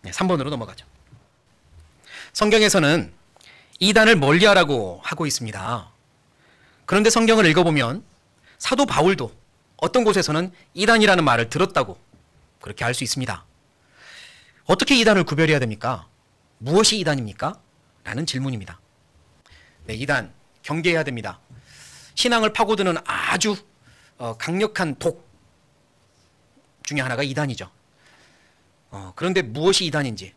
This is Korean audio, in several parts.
네, 3번으로 넘어가죠. 성경에서는 이단을 멀리하라고 하고 있습니다. 그런데 성경을 읽어보면 사도 바울도 어떤 곳에서는 이단이라는 말을 들었다고 그렇게 알 수 있습니다. 어떻게 이단을 구별해야 됩니까? 무엇이 이단입니까? 라는 질문입니다. 네, 이단 경계해야 됩니다. 신앙을 파고드는 아주 강력한 독 중에 하나가 이단이죠. 그런데 무엇이 이단인지,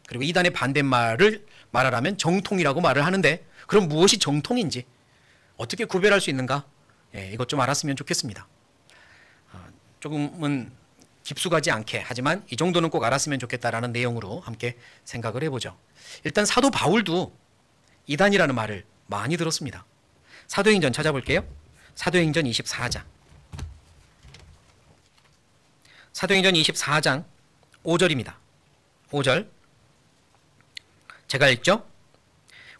그리고 이단의 반대말을 말하라면 정통이라고 말을 하는데, 그럼 무엇이 정통인지 어떻게 구별할 수 있는가? 예, 이것 좀 알았으면 좋겠습니다. 조금은 깊숙하지 않게, 하지만 이 정도는 꼭 알았으면 좋겠다라는 내용으로 함께 생각을 해보죠. 일단 사도 바울도 이단이라는 말을 많이 들었습니다. 사도행전 찾아볼게요. 사도행전 24장. 사도행전 24장 5절입니다. 5절. 제가 읽죠?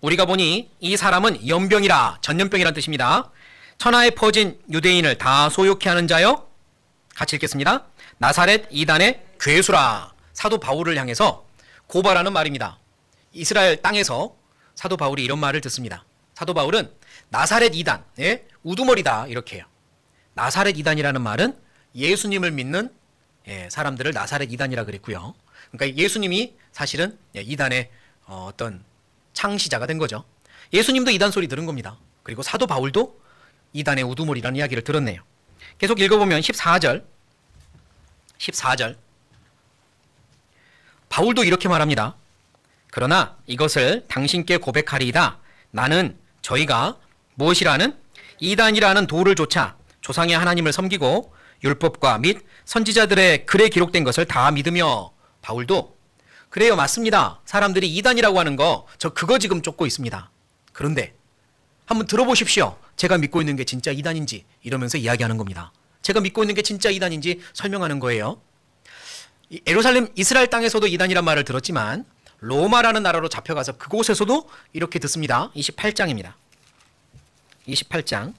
우리가 보니 이 사람은 연병이라, 전염병이란 뜻입니다. 천하에 퍼진 유대인을 다 소욕케 하는 자요. 같이 읽겠습니다. 나사렛 이단의 괴수라. 사도 바울을 향해서 고발하는 말입니다. 이스라엘 땅에서 사도 바울이 이런 말을 듣습니다. 사도 바울은 나사렛 이단, 우두머리다 이렇게 해요. 나사렛 이단이라는 말은 예수님을 믿는 사람들을 나사렛 이단이라 그랬고요. 그러니까 예수님이 사실은 이단의 어떤 창시자가 된 거죠. 예수님도 이단 소리 들은 겁니다. 그리고 사도 바울도 이단의 우두머리라는 이야기를 들었네요. 계속 읽어보면 14절 바울도 이렇게 말합니다. 그러나 이것을 당신께 고백하리이다. 나는 저희가 무엇이라는 이단이라는 도를 좇아 조상의 하나님을 섬기고 율법과 및 선지자들의 글에 기록된 것을 다 믿으며. 바울도 그래요, 맞습니다. 사람들이 이단이라고 하는 거 저 그거 지금 쫓고 있습니다. 그런데 한번 들어보십시오. 제가 믿고 있는 게 진짜 이단인지, 이러면서 이야기하는 겁니다. 제가 믿고 있는 게 진짜 이단인지 설명하는 거예요. 예루살렘 이스라엘 땅에서도 이단이란 말을 들었지만 로마라는 나라로 잡혀가서 그곳에서도 이렇게 듣습니다. 28장입니다. 28장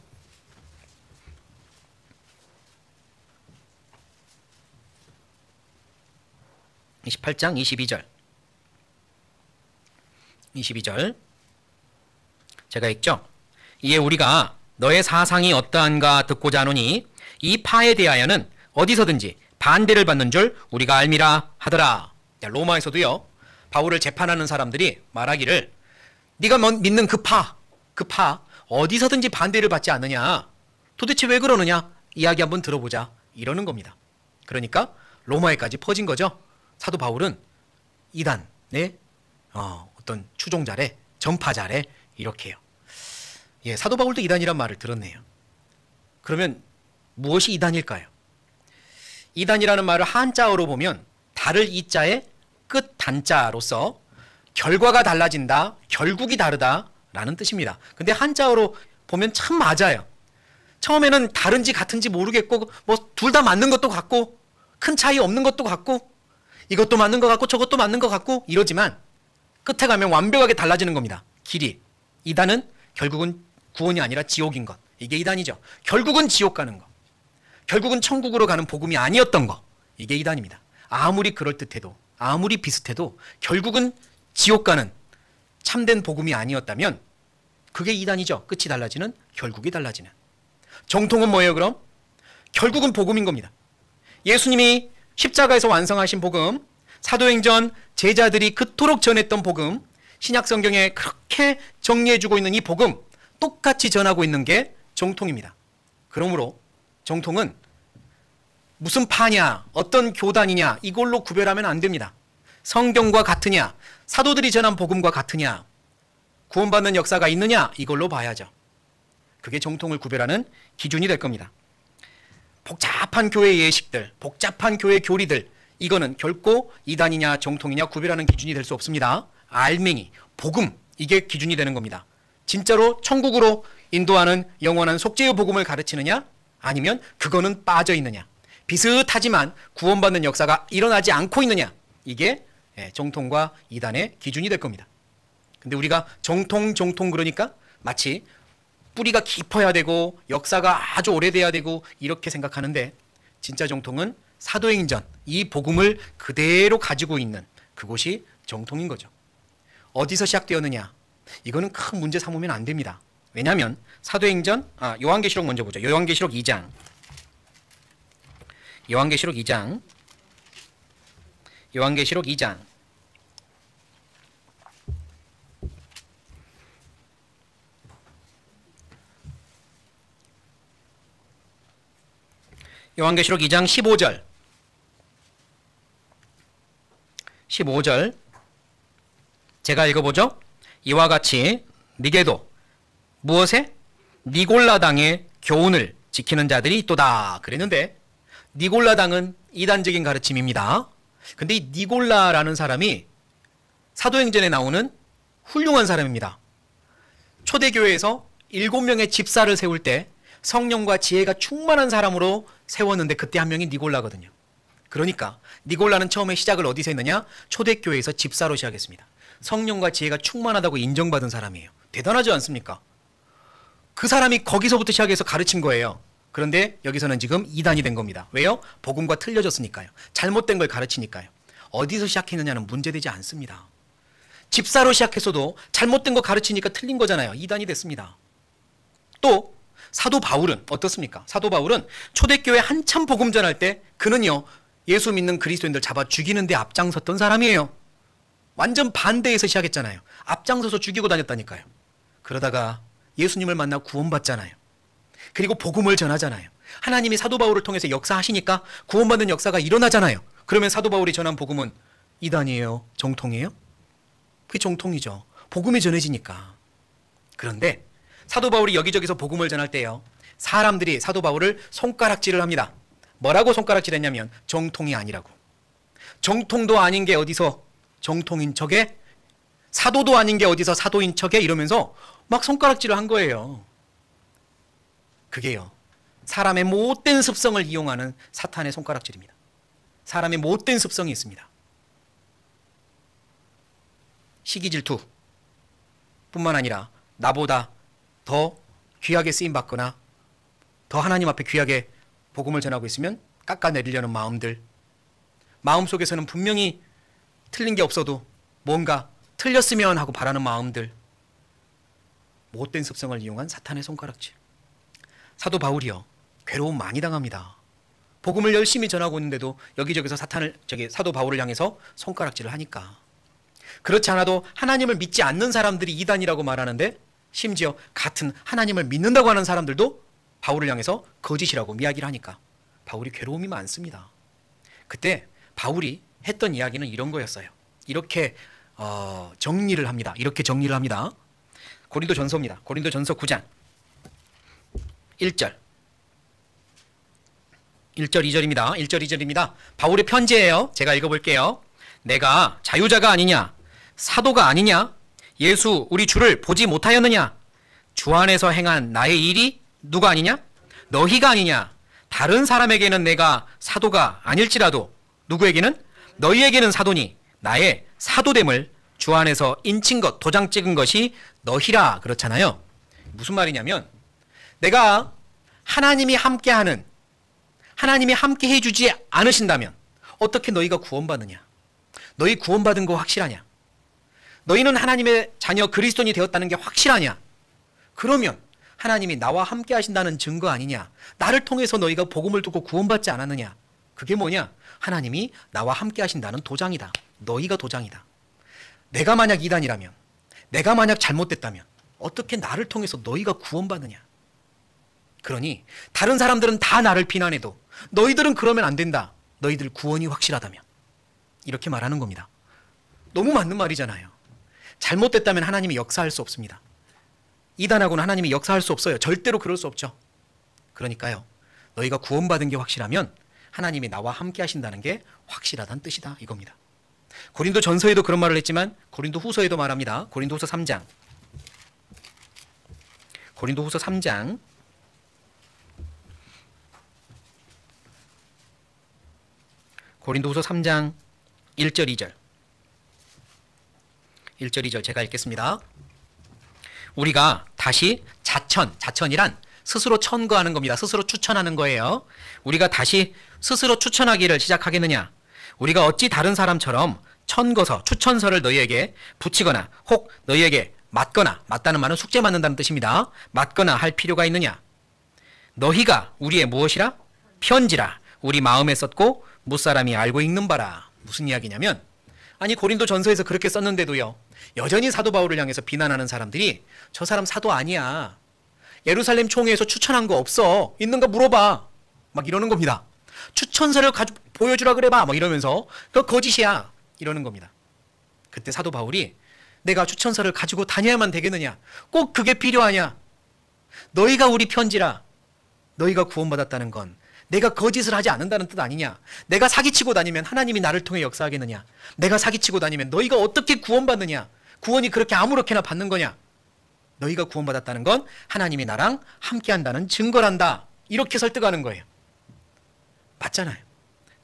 22절. 22절 제가 읽죠. 이에 우리가 너의 사상이 어떠한가 듣고자 하노니 이 파에 대하여는 어디서든지 반대를 받는 줄 우리가 알미라 하더라. 로마에서도요, 바울을 재판하는 사람들이 말하기를 네가 믿는 그 파 어디서든지 반대를 받지 않느냐, 도대체 왜 그러느냐, 이야기 한번 들어보자, 이러는 겁니다. 그러니까 로마에까지 퍼진 거죠. 사도 바울은 이단의 어떤 추종자래, 전파자래, 이렇게 해요. 예, 사도 바울도 이단이란 말을 들었네요. 그러면 무엇이 이단일까요? 이단이라는 말을 한자어로 보면 달을 이자의 끝 단자로서 결과가 달라진다, 결국이 다르다 라는 뜻입니다. 근데 한자어로 보면 참 맞아요. 처음에는 다른지 같은지 모르겠고, 뭐 둘 다 맞는 것도 같고, 큰 차이 없는 것도 같고, 이것도 맞는 것 같고 저것도 맞는 것 같고 이러지만 끝에 가면 완벽하게 달라지는 겁니다. 길이. 이단은 결국은 구원이 아니라 지옥인 것. 이게 이단이죠. 결국은 지옥 가는 것. 결국은 천국으로 가는 복음이 아니었던 것. 이게 이단입니다. 아무리 그럴듯해도, 아무리 비슷해도 결국은 지옥 가는 참된 복음이 아니었다면 그게 이단이죠. 끝이 달라지는, 결국이 달라지는. 정통은 뭐예요 그럼? 결국은 복음인 겁니다. 예수님이 십자가에서 완성하신 복음, 사도행전 제자들이 그토록 전했던 복음, 신약성경에 그렇게 정리해주고 있는 이 복음 똑같이 전하고 있는 게 정통입니다. 그러므로 정통은 무슨 파냐, 어떤 교단이냐, 이걸로 구별하면 안 됩니다. 성경과 같으냐, 사도들이 전한 복음과 같으냐, 구원받는 역사가 있느냐, 이걸로 봐야죠. 그게 정통을 구별하는 기준이 될 겁니다. 복잡한 교회 예식들, 복잡한 교회 교리들, 이거는 결코 이단이냐 정통이냐 구별하는 기준이 될 수 없습니다. 알맹이, 복음, 이게 기준이 되는 겁니다. 진짜로 천국으로 인도하는 영원한 속죄의 복음을 가르치느냐, 아니면 그거는 빠져 있느냐, 비슷하지만 구원받는 역사가 일어나지 않고 있느냐, 이게 정통과 이단의 기준이 될 겁니다. 근데 우리가 정통 그러니까 마치 뿌리가 깊어야 되고 역사가 아주 오래돼야 되고 이렇게 생각하는데, 진짜 정통은 사도행전, 이 복음을 그대로 가지고 있는 그곳이 정통인 거죠. 어디서 시작되었느냐? 이거는 큰 문제 삼으면 안 됩니다. 왜냐하면 사도행전, 요한계시록 먼저 보죠. 요한계시록 2장. 요한계시록 2장. 요한계시록 2장. 요한계시록 2장 15절. 15절. 제가 읽어보죠. 이와 같이 니게도 무엇에? 니골라당의 교훈을 지키는 자들이 있도다. 그랬는데 니골라당은 이단적인 가르침입니다. 근데 이 니골라라는 사람이 사도행전에 나오는 훌륭한 사람입니다. 초대교회에서 7명의 집사를 세울 때 성령과 지혜가 충만한 사람으로 세웠는데 그때 한 명이 니골라거든요. 그러니까 니골라는 처음에 시작을 어디서 했느냐? 초대교회에서 집사로 시작했습니다. 성령과 지혜가 충만하다고 인정받은 사람이에요. 대단하지 않습니까? 그 사람이 거기서부터 시작해서 가르친 거예요. 그런데 여기서는 지금 이단이 된 겁니다. 왜요? 복음과 틀려졌으니까요. 잘못된 걸 가르치니까요. 어디서 시작했느냐는 문제되지 않습니다. 집사로 시작했어도 잘못된 거 가르치니까 틀린 거잖아요. 이단이 됐습니다. 또 사도 바울은 어떻습니까? 사도 바울은 초대교회 한참 복음 전할 때 그는요, 예수 믿는 그리스도인들 잡아 죽이는 데 앞장섰던 사람이에요. 완전 반대에서 시작했잖아요. 앞장서서 죽이고 다녔다니까요. 그러다가 예수님을 만나 구원받잖아요. 그리고 복음을 전하잖아요. 하나님이 사도 바울을 통해서 역사하시니까 구원받는 역사가 일어나잖아요. 그러면 사도 바울이 전한 복음은 이단이에요? 정통이에요? 그게 정통이죠. 복음이 전해지니까. 그런데 사도 바울이 여기저기서 복음을 전할 때요, 사람들이 사도 바울을 손가락질을 합니다. 뭐라고 손가락질했냐면 정통이 아니라고. 정통도 아닌 게 어디서 정통인 척에, 사도도 아닌 게 어디서 사도인 척에, 이러면서 막 손가락질을 한 거예요. 그게요, 사람의 못된 습성을 이용하는 사탄의 손가락질입니다. 사람의 못된 습성이 있습니다. 시기질투 뿐만 아니라 나보다 더 귀하게 쓰임받거나 더 하나님 앞에 귀하게 복음을 전하고 있으면 깎아내리려는 마음들, 마음속에서는 분명히 틀린 게 없어도 뭔가 틀렸으면 하고 바라는 마음들, 못된 습성을 이용한 사탄의 손가락질. 사도 바울이요, 괴로움 많이 당합니다. 복음을 열심히 전하고 있는데도 여기저기서 사도 바울을 향해서 손가락질을 하니까. 그렇지 않아도 하나님을 믿지 않는 사람들이 이단이라고 말하는데, 심지어 같은 하나님을 믿는다고 하는 사람들도 바울을 향해서 거짓이라고 이야기를 하니까 바울이 괴로움이 많습니다. 그때 바울이 했던 이야기는 이런 거였어요. 이렇게 정리를 합니다. 이렇게 정리를 합니다. 고린도전서입니다. 고린도전서 9장 1절 2절입니다. 1절 2절입니다. 바울의 편지예요. 제가 읽어볼게요. 내가 자유자가 아니냐? 사도가 아니냐? 예수 우리 주를 보지 못하였느냐? 주 안에서 행한 나의 일이 누가 아니냐? 너희가 아니냐? 다른 사람에게는 내가 사도가 아닐지라도 누구에게는? 너희에게는 사도니 나의 사도됨을 주 안에서 인친 것, 도장 찍은 것이 너희라. 그렇잖아요. 무슨 말이냐면, 내가 하나님이 함께하는, 하나님이 함께 해주지 않으신다면 어떻게 너희가 구원받느냐? 너희 구원받은 거 확실하냐? 너희는 하나님의 자녀 그리스도인이 되었다는 게 확실하냐? 그러면 하나님이 나와 함께 하신다는 증거 아니냐? 나를 통해서 너희가 복음을 듣고 구원받지 않았느냐? 그게 뭐냐? 하나님이 나와 함께 하신다는 도장이다. 너희가 도장이다. 내가 만약 이단이라면, 내가 만약 잘못됐다면 어떻게 나를 통해서 너희가 구원받느냐? 그러니 다른 사람들은 다 나를 비난해도 너희들은 그러면 안 된다. 너희들 구원이 확실하다면. 이렇게 말하는 겁니다. 너무 맞는 말이잖아요. 잘못됐다면 하나님이 역사할 수 없습니다. 이단하고는 하나님이 역사할 수 없어요. 절대로 그럴 수 없죠. 그러니까요, 너희가 구원받은 게 확실하면 하나님이 나와 함께 하신다는 게 확실하다는 뜻이다, 이겁니다. 고린도 전서에도 그런 말을 했지만 고린도 후서에도 말합니다. 고린도 후서 3장 고린도 후서 3장 1절 2절 1절 2절 제가 읽겠습니다. 우리가 다시 자천이란 스스로 천거하는 겁니다. 스스로 추천하는 거예요. 우리가 다시 스스로 추천하기를 시작하겠느냐? 우리가 어찌 다른 사람처럼 천거서, 추천서를 너희에게 붙이거나 혹 너희에게 맞거나, 맞다는 말은 숙제 맞는다는 뜻입니다. 맞거나 할 필요가 있느냐? 너희가 우리의 무엇이라? 편지라 우리 마음에 썼고 무사람이 알고 읽는 바라. 무슨 이야기냐면, 아니 고린도 전서에서 그렇게 썼는데도요, 여전히 사도 바울을 향해서 비난하는 사람들이 저 사람 사도 아니야, 예루살렘 총회에서 추천한 거 없어, 있는가 물어봐, 막 이러는 겁니다. 추천서를 보여주라 그래봐, 막 이러면서 그거 거짓이야 이러는 겁니다. 그때 사도 바울이 내가 추천서를 가지고 다녀야만 되겠느냐? 꼭 그게 필요하냐? 너희가 우리 편지라. 너희가 구원받았다는 건 내가 거짓을 하지 않는다는 뜻 아니냐? 내가 사기치고 다니면 하나님이 나를 통해 역사하겠느냐? 내가 사기치고 다니면 너희가 어떻게 구원받느냐? 구원이 그렇게 아무렇게나 받는 거냐? 너희가 구원받았다는 건 하나님이 나랑 함께한다는 증거란다. 이렇게 설득하는 거예요. 맞잖아요.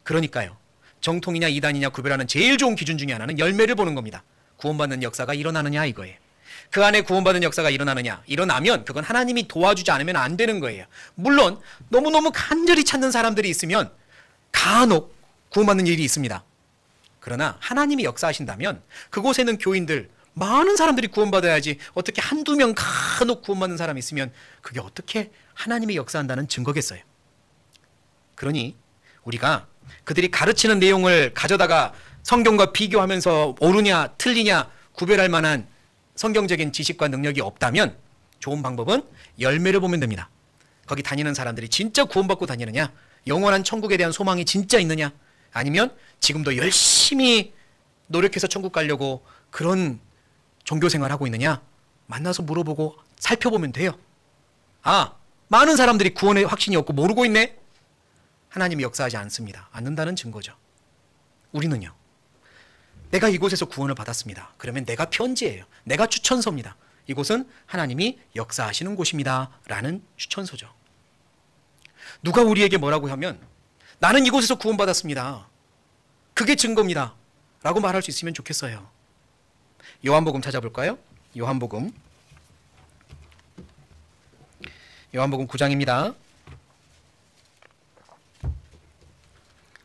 그러니까요, 정통이냐 이단이냐 구별하는 제일 좋은 기준 중에 하나는 열매를 보는 겁니다. 구원받는 역사가 일어나느냐 이거예요. 그 안에 구원받는 역사가 일어나느냐? 일어나면 그건 하나님이 도와주지 않으면 안 되는 거예요. 물론 너무너무 간절히 찾는 사람들이 있으면 간혹 구원받는 일이 있습니다. 그러나 하나님이 역사하신다면 그곳에는 교인들, 많은 사람들이 구원받아야지, 어떻게 한두 명 간혹 구원받는 사람이 있으면 그게 어떻게 하나님이 역사한다는 증거겠어요. 그러니 우리가 그들이 가르치는 내용을 가져다가 성경과 비교하면서 옳으냐 틀리냐 구별할 만한 성경적인 지식과 능력이 없다면 좋은 방법은 열매를 보면 됩니다. 거기 다니는 사람들이 진짜 구원받고 다니느냐, 영원한 천국에 대한 소망이 진짜 있느냐, 아니면 지금도 열심히 노력해서 천국 가려고 그런 종교생활 하고 있느냐, 만나서 물어보고 살펴보면 돼요. 아, 많은 사람들이 구원의 확신이 없고 모르고 있네? 하나님이 역사하지 않는다는 증거죠. 우리는요, 내가 이곳에서 구원을 받았습니다. 그러면 내가 편지예요. 내가 추천서입니다. 이곳은 하나님이 역사하시는 곳입니다. 라는 추천서죠. 누가 우리에게 뭐라고 하면 나는 이곳에서 구원받았습니다. 그게 증거입니다. 라고 말할 수 있으면 좋겠어요. 요한복음 찾아볼까요? 요한복음 9장입니다.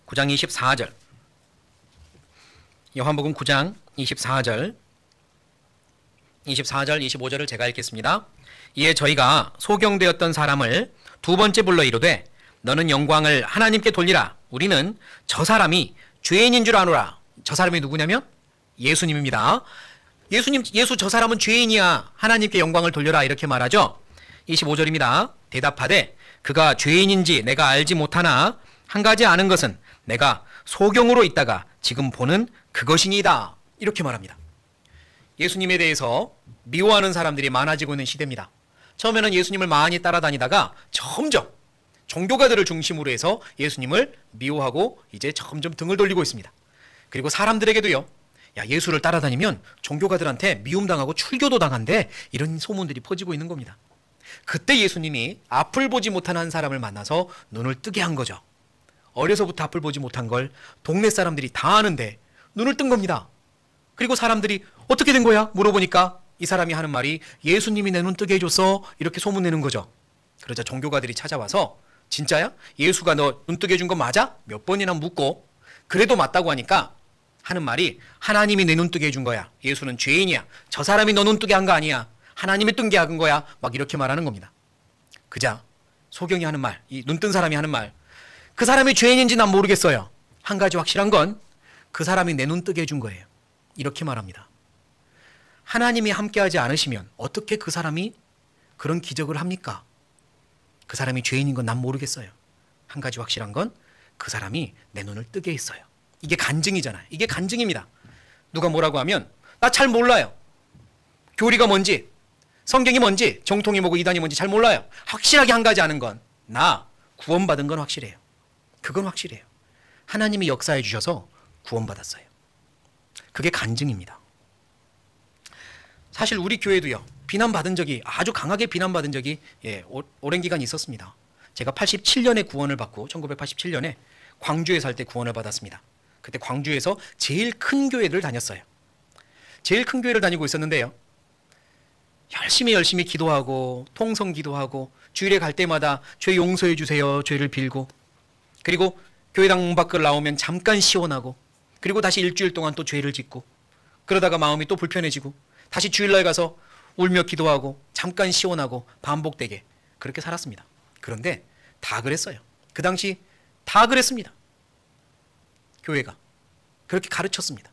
9장 24절. 요한복음 9장 24절, 25절을 제가 읽겠습니다. 이에 저희가 소경되었던 사람을 두 번째 불러 이르되 너는 영광을 하나님께 돌리라. 우리는 저 사람이 죄인인 줄 아노라. 저 사람이 누구냐면 예수님입니다. 예수 저 사람은 죄인이야. 하나님께 영광을 돌려라. 이렇게 말하죠. 25절입니다. 대답하되 그가 죄인인지 내가 알지 못하나 한 가지 아는 것은 내가 소경으로 있다가 지금 보는 그것이니이다. 이렇게 말합니다. 예수님에 대해서 미워하는 사람들이 많아지고 있는 시대입니다. 처음에는 예수님을 많이 따라다니다가 점점 종교가들을 중심으로 해서 예수님을 미워하고 이제 점점 등을 돌리고 있습니다. 그리고 사람들에게도요, 야, 예수를 따라다니면 종교가들한테 미움당하고 출교도 당한대, 이런 소문들이 퍼지고 있는 겁니다. 그때 예수님이 앞을 보지 못한 한 사람을 만나서 눈을 뜨게 한 거죠. 어려서부터 앞을 보지 못한 걸 동네 사람들이 다 아는데 눈을 뜬 겁니다. 그리고 사람들이 어떻게 된 거야? 물어보니까 이 사람이 하는 말이 예수님이 내 눈 뜨게 해줬어. 이렇게 소문내는 거죠. 그러자 종교가들이 찾아와서 진짜야? 예수가 너 눈 뜨게 해준 거 맞아? 몇 번이나 묻고 그래도 맞다고 하니까 하는 말이 하나님이 내 눈 뜨게 해준 거야. 예수는 죄인이야. 저 사람이 너 눈 뜨게 한 거 아니야. 하나님이 뜬 게 한 거야. 막 이렇게 말하는 겁니다. 그자 소경이 하는 말, 이 눈 뜬 사람이 하는 말, 그 사람이 죄인인지 난 모르겠어요. 한 가지 확실한 건 그 사람이 내 눈 뜨게 해준 거예요. 이렇게 말합니다. 하나님이 함께하지 않으시면 어떻게 그 사람이 그런 기적을 합니까? 그 사람이 죄인인 건 난 모르겠어요. 한 가지 확실한 건 그 사람이 내 눈을 뜨게 했어요. 이게 간증이잖아요. 이게 간증입니다. 누가 뭐라고 하면 나 잘 몰라요. 교리가 뭔지, 성경이 뭔지, 정통이 뭐고 이단이 뭔지 잘 몰라요. 확실하게 한 가지 아는 건 나 구원받은 건 확실해요. 그건 확실해요. 하나님이 역사해 주셔서 구원받았어요. 그게 간증입니다. 사실 우리 교회도요, 비난받은 적이, 아주 강하게 비난받은 적이 오랜 기간 있었습니다. 제가 87년에 구원을 받고 1987년에 광주에 살 때 구원을 받았습니다. 그때 광주에서 제일 큰 교회를 다녔어요. 제일 큰 교회를 다니고 있었는데요, 열심히 기도하고 통성 기도하고 주일에 갈 때마다 죄 용서해 주세요 죄를 빌고, 그리고 교회당 문 밖을 나오면 잠깐 시원하고 그리고 다시 일주일 동안 또 죄를 짓고, 그러다가 마음이 또 불편해지고 다시 주일날 가서 울며 기도하고 잠깐 시원하고 반복되게 그렇게 살았습니다. 그런데 다 그랬어요. 그 당시 다 그랬습니다. 교회가 그렇게 가르쳤습니다.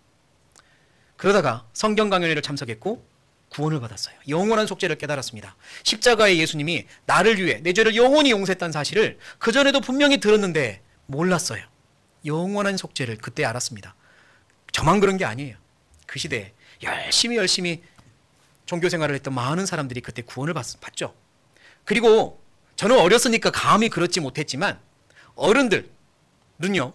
그러다가 성경 강연회를 참석했고 구원을 받았어요. 영원한 속죄를 깨달았습니다. 십자가의 예수님이 나를 위해 내 죄를 영원히 용서했다는 사실을 그전에도 분명히 들었는데 몰랐어요. 영원한 속죄를 그때 알았습니다. 저만 그런 게 아니에요. 그 시대에 열심히 종교 생활을 했던 많은 사람들이 그때 구원을 받죠. 그리고 저는 어렸으니까 감히 그렇지 못했지만 어른들은요,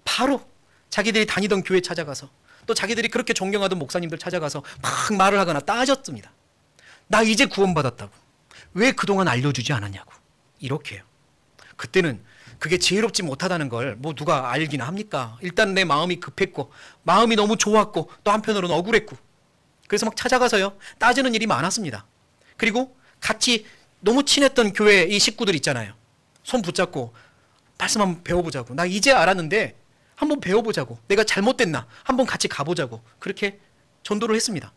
바로 자기들이 다니던 교회 찾아가서 또 자기들이 그렇게 존경하던 목사님들 찾아가서 막 말을 하거나 따졌습니다. 나 이제 구원받았다고. 왜 그동안 알려주지 않았냐고. 이렇게요. 그때는 그게 지혜롭지 못하다는 걸 뭐 누가 알기나 합니까? 일단 내 마음이 급했고 마음이 너무 좋았고 또 한편으로는 억울했고 그래서 막 찾아가서요 따지는 일이 많았습니다. 그리고 같이 너무 친했던 교회 이 식구들 있잖아요. 손 붙잡고 말씀 한번 배워보자고. 나 이제 알았는데 한번 배워보자고. 내가 잘못됐나 한번 같이 가보자고. 그렇게 전도를 했습니다.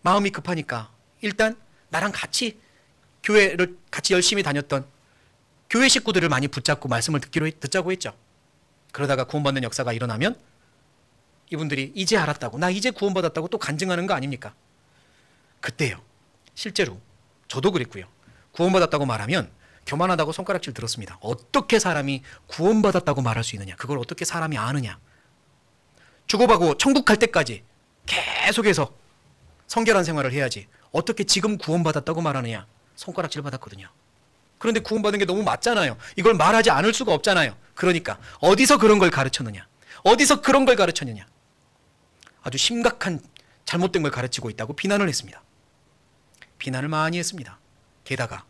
마음이 급하니까 일단 나랑 같이 교회를 같이 열심히 다녔던 교회 식구들을 많이 붙잡고 말씀을 듣자고 했죠. 그러다가 구원받는 역사가 일어나면 이분들이 이제 알았다고, 나 이제 구원받았다고 또 간증하는 거 아닙니까? 그때요. 실제로 저도 그랬고요. 구원받았다고 말하면 교만하다고 손가락질 들었습니다. 어떻게 사람이 구원받았다고 말할 수 있느냐? 그걸 어떻게 사람이 아느냐? 죽어가고 천국 갈 때까지 계속해서 성결한 생활을 해야지 어떻게 지금 구원받았다고 말하느냐? 손가락질 받았거든요. 그런데 구원받은 게 너무 맞잖아요. 이걸 말하지 않을 수가 없잖아요. 그러니까 어디서 그런 걸 가르쳤느냐? 어디서 그런 걸 가르쳤느냐? 아주 심각한 잘못된 걸 가르치고 있다고 비난을 했습니다. 비난을 많이 했습니다. 게다가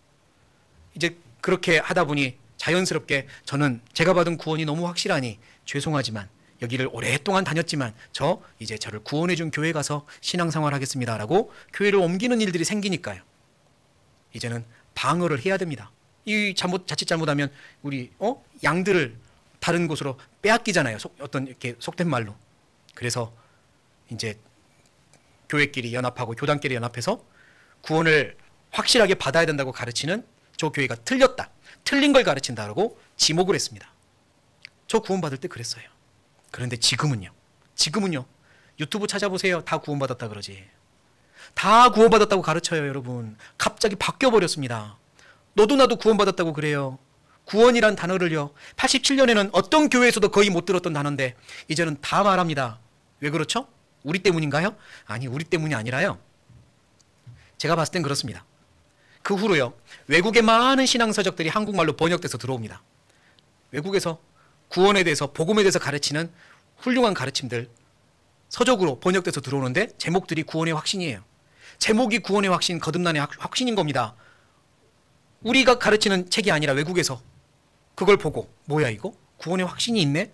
이제 그렇게 하다 보니 자연스럽게 저는 제가 받은 구원이 너무 확실하니 죄송하지만 여기를 오랫동안 다녔지만 저 이제 저를 구원해 준 교회 가서 신앙생활 하겠습니다라고 교회를 옮기는 일들이 생기니까요. 이제는 방어를 해야 됩니다. 이 자칫 잘못하면 우리 양들을 다른 곳으로 빼앗기잖아요. 어떤 이렇게 속된 말로. 그래서 이제 교회끼리 연합하고 교단끼리 연합해서 구원을 확실하게 받아야 된다고 가르치는 저 교회가 틀렸다. 틀린 걸 가르친다라고 지목을 했습니다. 저 구원받을 때 그랬어요. 그런데 지금은요. 유튜브 찾아보세요. 다 구원받았다 그러지. 다 구원받았다고 가르쳐요, 여러분. 갑자기 바뀌어버렸습니다. 너도 나도 구원받았다고 그래요. 구원이란 단어를요. 87년에는 어떤 교회에서도 거의 못 들었던 단어인데 이제는 다 말합니다. 왜 그렇죠? 우리 때문인가요? 아니, 우리 때문이 아니라요. 제가 봤을 땐 그렇습니다. 그 후로요. 외국의 많은 신앙서적들이 한국말로 번역돼서 들어옵니다. 외국에서 구원에 대해서 복음에 대해서 가르치는 훌륭한 가르침들 서적으로 번역돼서 들어오는데 제목들이 구원의 확신이에요. 제목이 구원의 확신, 거듭남의 확신인 겁니다. 우리가 가르치는 책이 아니라 외국에서 그걸 보고 뭐야 이거? 구원의 확신이 있네?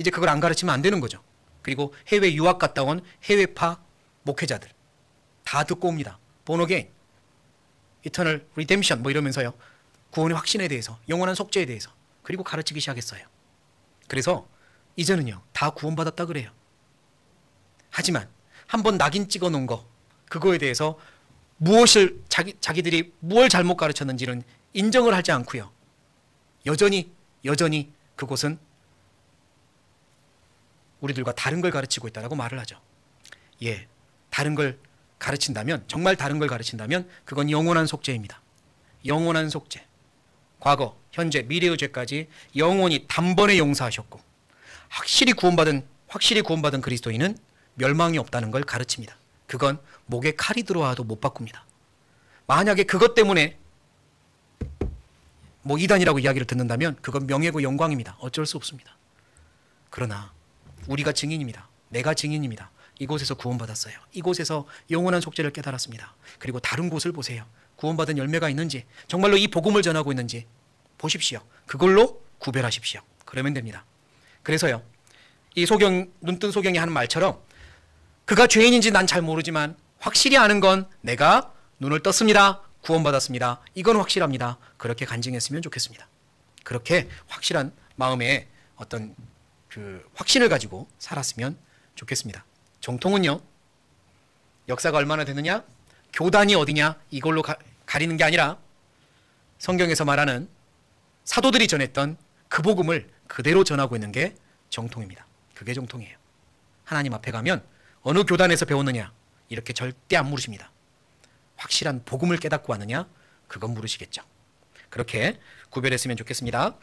이제 그걸 안 가르치면 안 되는 거죠. 그리고 해외 유학 갔다 온 해외파 목회자들 다 듣고 옵니다. Born again, eternal redemption 뭐 이러면서요. 구원의 확신에 대해서, 영원한 속죄에 대해서 그리고 가르치기 시작했어요. 그래서 이제는요. 다 구원받았다 그래요. 하지만 한번 낙인 찍어 놓은 거 그거에 대해서 무엇을 자기들이 뭘 잘못 가르쳤는지는 인정을 하지 않고요. 여전히 그곳은 우리들과 다른 걸 가르치고 있다라고 말을 하죠. 예, 다른 걸 가르친다면, 정말 다른 걸 가르친다면 그건 영원한 속죄입니다. 영원한 속죄. 과거, 현재, 미래의 죄까지 영원히 단번에 용서하셨고 확실히 구원받은 그리스도인은 멸망이 없다는 걸 가르칩니다. 그건 목에 칼이 들어와도 못 바꿉니다. 만약에 그것 때문에 뭐 이단이라고 이야기를 듣는다면 그건 명예고 영광입니다. 어쩔 수 없습니다. 그러나 우리가 증인입니다. 내가 증인입니다. 이곳에서 구원받았어요. 이곳에서 영원한 속죄를 깨달았습니다. 그리고 다른 곳을 보세요. 구원받은 열매가 있는지, 정말로 이 복음을 전하고 있는지 보십시오. 그걸로 구별하십시오. 그러면 됩니다. 그래서요, 이 눈뜬 소경이 하는 말처럼 그가 죄인인지 난 잘 모르지만 확실히 아는 건 내가 눈을 떴습니다. 구원받았습니다. 이건 확실합니다. 그렇게 간증했으면 좋겠습니다. 그렇게 확실한 마음의 어떤 그 확신을 가지고 살았으면 좋겠습니다. 정통은요, 역사가 얼마나 됐느냐, 교단이 어디냐 이걸로 가리는 게 아니라 성경에서 말하는 사도들이 전했던 그 복음을 그대로 전하고 있는 게 정통입니다. 그게 정통이에요. 하나님 앞에 가면 어느 교단에서 배웠느냐 이렇게 절대 안 물으십니다. 확실한 복음을 깨닫고 왔느냐 그건 물으시겠죠. 그렇게 구별했으면 좋겠습니다.